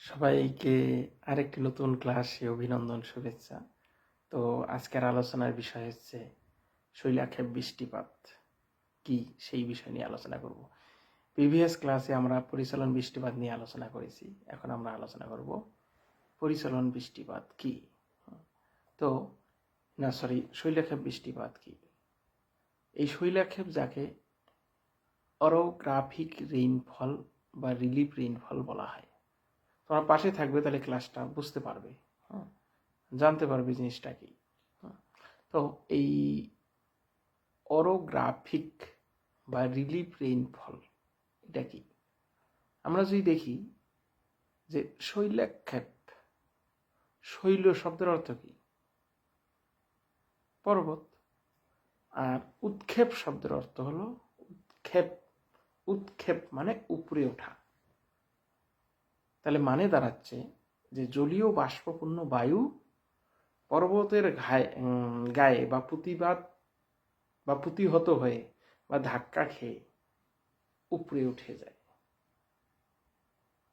সবাইকে আরেকটি নতুন ক্লাসে অভিনন্দন, শুভেচ্ছা। তো আজকের আলোচনার বিষয় হচ্ছে শৈলাক্ষেপ বৃষ্টিপাত কি, সেই বিষয় নিয়ে আলোচনা করব। প্রিভিয়াস ক্লাসে আমরা পরিচলন বৃষ্টিপাত নিয়ে আলোচনা করেছি, এখন আমরা আলোচনা করব পরিচলন বৃষ্টিপাত কি। তো শৈলাক্ষেপ বৃষ্টিপাত কি? এই শৈলাক্ষেপ যাকে অরোগ্রাফিক রেইনফল বা রিলিফ রেইনফল বলা হয়। তোমার পাশে থাকবে, তাহলে ক্লাসটা বুঝতে পারবে, জানতে পারবে জিনিসটা কি। তো এই অরোগ্রাফিক বা রিলিফ রেইনফল এটা কি? আমরা যদি দেখি যে শৈলাক্ষেপ, শৈল শব্দের অর্থ কি? পর্বত। আর উৎক্ষেপ শব্দের অর্থ হলো উৎক্ষেপ। উৎক্ষেপ মানে উপরে ওঠা। তাহলে মানে দাঁড়াচ্ছে যে জলীয় বাষ্পপূর্ণ বায়ু পর্বতের গায়ে বা প্রতিহত হয়ে বা ধাক্কা খেয়ে উপরে উঠে যায়।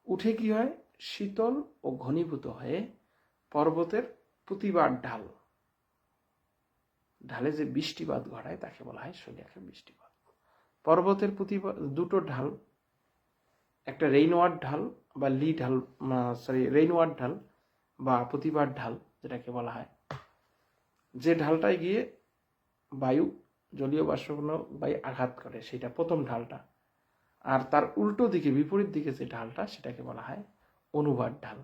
উঠে কি হয়? শীতল ও ঘনীভূত হয়ে পর্বতের প্রতিবার ঢালে যে বৃষ্টিপাত ঘটায় তাকে বলা হয় শৈলাক্ষেপ বৃষ্টিপাত। পর্বতের দুটো ঢাল, একটা রেইনওয়ার্ড ঢাল বা রেইনওয়ার্ড ঢাল বা প্রতিবার ঢাল যেটাকে বলা হয়, যে ঢালটায় গিয়ে বায়ু, জলীয় বাষ্পপূর্ণ বায়ু আঘাত করে, সেটা প্রথম ঢালটা। আর তার উল্টো দিকে, বিপরীত দিকে যে ঢালটা, সেটাকে বলা হয় অনুবাদ ঢাল।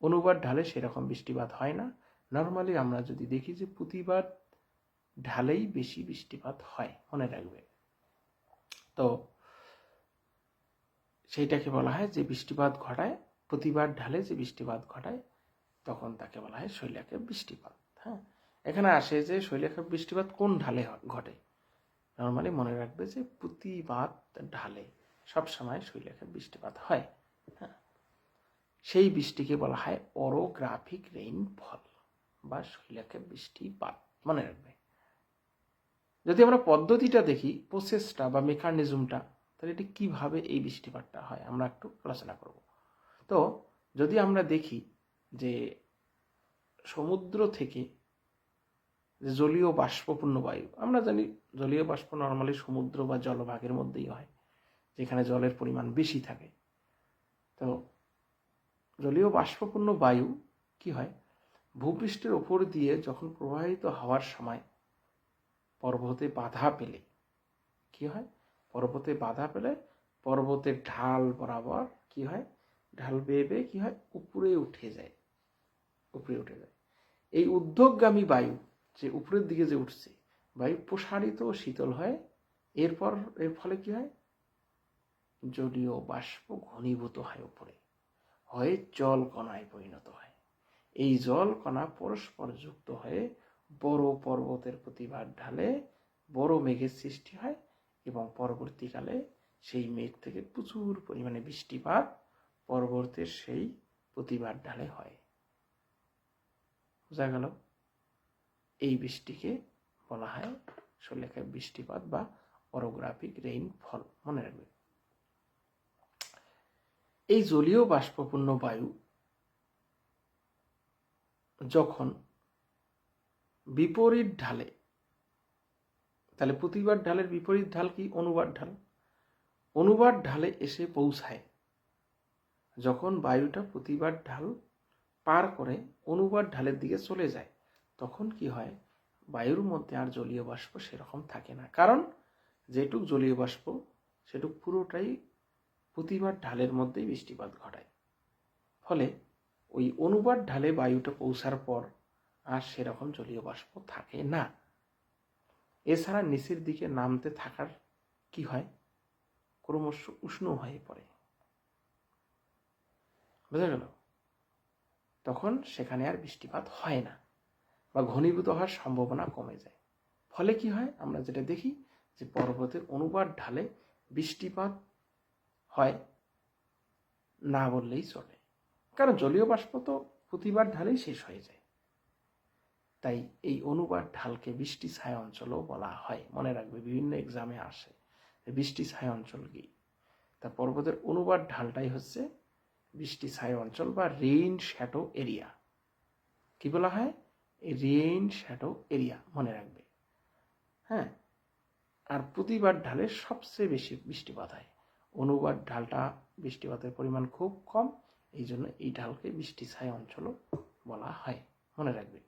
অনুবাদ ঢালে সেরকম বৃষ্টিপাত হয় না। নর্মালি আমরা যদি দেখি যে প্রতিবাদ ঢালেই বেশি বৃষ্টিপাত হয়, মনে রাখবে। তো সেইটাকে বলা হয় যে বৃষ্টিপাত ঘটায়, প্রতিবার ঢালে যে বৃষ্টিপাত ঘটায়, তখন তাকে বলা হয় শৈলাক্ষেপ বৃষ্টিপাত। হ্যাঁ, এখানে আসে যে শৈলাক্ষেপ বৃষ্টিপাত কোন ঢালে ঘটে। নর্মালি মনে রাখবে যে প্রতিবাদ ঢালে সবসময় শৈলাক্ষেপ বৃষ্টিপাত হয়। হ্যাঁ, সেই বৃষ্টিকে বলা হয় অরোগ্রাফিক রেইনফল বা শৈলাক্ষেপ বৃষ্টিপাত, মনে রাখবে। যদি আমরা পদ্ধতিটা দেখি, প্রসেসটা বা মেকানিজমটা, তাহলে এটি কিভাবে এই বৃষ্টিপাতটা হয় আমরা একটু আলোচনা করব। তো যদি আমরা দেখি যে সমুদ্র থেকে যে জলীয় বাষ্পপূর্ণ বায়ু, আমরা জানি জলীয় বাষ্প নর্মালি সমুদ্র বা জলভাগের মধ্যেই হয়, যেখানে জলের পরিমাণ বেশি থাকে। তো জলীয় বাষ্পপূর্ণ বায়ু কি হয়, ভূপৃষ্ঠের ওপর দিয়ে যখন প্রবাহিত হওয়ার সময় পর্বতে বাধা পেলে কি হয়, পর্বতের ঢাল বরাবর কি হয়, ঢাল বেয়ে বেয়ে কি হয়, উপরে উঠে যায়। এই ঊর্ধ্বগামী বায়ু যে উপরের দিকে যে উঠছে, বায়ু প্রসারিত ও শীতল হয়। এর ফলে কি হয়, জলীয় বাষ্প ঘনীভূত হয়, উপরে হয়ে জল কণায় পরিণত হয়। এই জল কণা পরস্পর যুক্ত হয়ে বড় পর্বতের প্রতিবার ঢালে বড় মেঘের সৃষ্টি হয়, এবং পরবর্তীকালে সেই মেঘ থেকে প্রচুর পরিমাণে বৃষ্টিপাত পর্বতের সেই প্রতিবার ঢালে হয়। বোঝা গেল? এই বৃষ্টিকে বলা হয় শৈলাক্ষেপ বৃষ্টিপাত বা অরোগ্রাফিক রেইনফল, মনে রাখবে। এই জলীয় বাষ্পপূর্ণ বায়ু যখন বিপরীত ঢালে, তাহলে প্রতিবার ঢালের বিপরীত ঢাল কি? অনুবাদ ঢাল। অনুবাদ ঢালে এসে পৌঁছায়, যখন বায়ুটা প্রতিবার ঢাল পার করে অনুবাদ ঢালের দিকে চলে যায়, তখন কি হয়, বায়ুর মধ্যে আর জলীয় বাষ্প সেরকম থাকে না। কারণ যেটুক জলীয় বাষ্প সেটুক পুরোটাই প্রতিবার ঢালের মধ্যেই বৃষ্টিপাত ঘটায়। ফলে ওই অনুবাদ ঢালে বায়ুটা পৌঁছার পর আর সেরকম জলীয় বাষ্প থাকে না। এছাড়া নিচের দিকে নামতে থাকার কি হয়, ক্রমশ উষ্ণ হয়ে পড়ে। বোঝা গেল? তখন সেখানে আর বৃষ্টিপাত হয় না বা ঘনীভূত হওয়ার সম্ভাবনা কমে যায়। ফলে কি হয়, আমরা যেটা দেখি যে পর্বতের অনুবাদ ঢালে বৃষ্টিপাত হয় না বললেই চলে, কারণ জলীয় বাষ্প তো প্রতিবার ঢালেই শেষ হয়ে যায়। তাই এই অনুবাদ ঢালকে বৃষ্টি ছায়া অঞ্চলও বলা হয়, মনে রাখবে, বিভিন্ন এক্সামে আসে বৃষ্টি ছায়া অঞ্চল কি। তা পর্বতের অনুবাদ ঢালটাই হচ্ছে বৃষ্টি ছায়া অঞ্চল বা রেইন শ্যাডো এরিয়া। কি বলা হয়? রেইন শ্যাডো এরিয়া, মনে রাখবে। হ্যাঁ, আর প্রতিবার ঢালে সবচেয়ে বেশি বৃষ্টিপাত হয়। অনুবার ঢালটা বৃষ্টিপাতের পরিমাণ খুব কম, এই জন্য এই ঢালকে বৃষ্টি ছায়া অঞ্চলও বলা হয়, মনে রাখবে।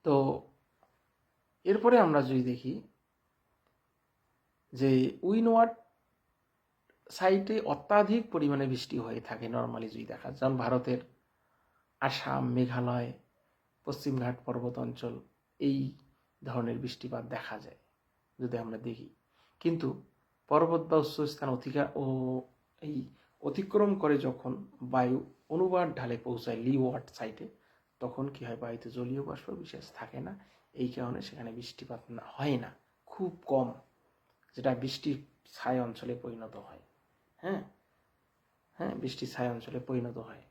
তো এরপরে আমরা যদি দেখি যে উইন্ডওয়ার্ড সাইটে অত্যাধিক পরিমাণে বৃষ্টি হয়ে থাকে নর্মালি যদি দেখা, যেমন ভারতের আসাম, মেঘালয়, পশ্চিমঘাট পর্বত অঞ্চল, এই ধরনের বৃষ্টিপাত দেখা যায় যদি আমরা দেখি। কিন্তু পর্বত বা উচ্চ স্থান এই অতিক্রম করে যখন বায়ু অনুবার ঢালে পৌঁছায় লিওয়ার্ড সাইটে, তখন কি হয়, বায়ুতে জলীয় বাষ্প বিশেষ থাকে না, এই কারণে সেখানে বৃষ্টিপাত হয় না, খুব কম, যেটা বৃষ্টির ছায়া অঞ্চলে পরিণত হয়। হ্যাঁ হ্যাঁ, বৃষ্টির ছায়া অঞ্চলে পরিণত হয়।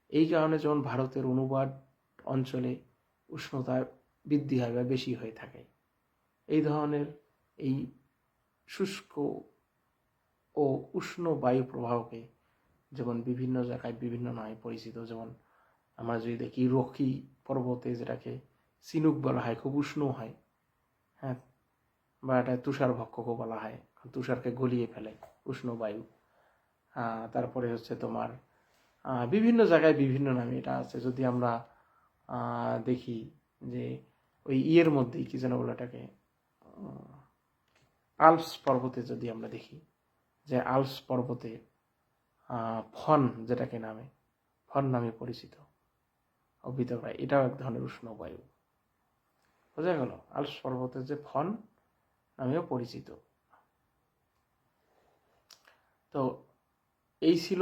এই কারণে যখন ভারতের অনুবাদ অঞ্চলে উষ্ণতা বৃদ্ধি হয় বা বেশি হয়ে থাকে, এই ধরনের এই শুষ্ক ও উষ্ণ বায়ু প্রবাহকে যেমন বিভিন্ন জায়গায় বিভিন্ন নামে পরিচিত, যেমন আমরা যদি দেখি রকি পর্বতে যেটাকে চিনুক বলা হয়, খুব উষ্ণ হয়। হ্যাঁ, বা এটা তুষার ভক্ষকও বলা হয়, তুষারকে গলিয়ে ফেলে উষ্ণ বায়ু। তারপরে হচ্ছে তোমার বিভিন্ন জায়গায় বিভিন্ন নামে এটা আছে। যদি আমরা দেখি যে ওই ইয়ের মধ্যেই কি যেন বলে এটাকে, আল্পস পর্বতে যদি আমরা দেখি যে আল্পস পর্বতে ফন, যেটাকে ফন নামে পরিচিত অভিতরায়, এটাও এক ধরনের উষ্ণ বায়ু। বোঝা গেল? আল্পস পর্বতের যে ফন নামেও পরিচিত। তো এই ছিল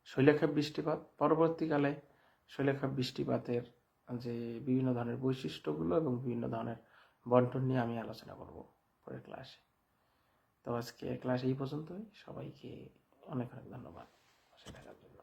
শৈলক্ষেপ বৃষ্টিপাত। পরবর্তীকালে শৈলক্ষেপ বৃষ্টিপাতের যে বিভিন্ন ধরনের বৈশিষ্ট্যগুলো এবং বিভিন্ন ধরনের বন্টন নিয়ে আমি আলোচনা করব পরের ক্লাসে। তো আজকে ক্লাস এই পর্যন্তই। সবাইকে অনেক অনেক ধন্যবাদ পাশে থাকার জন্য।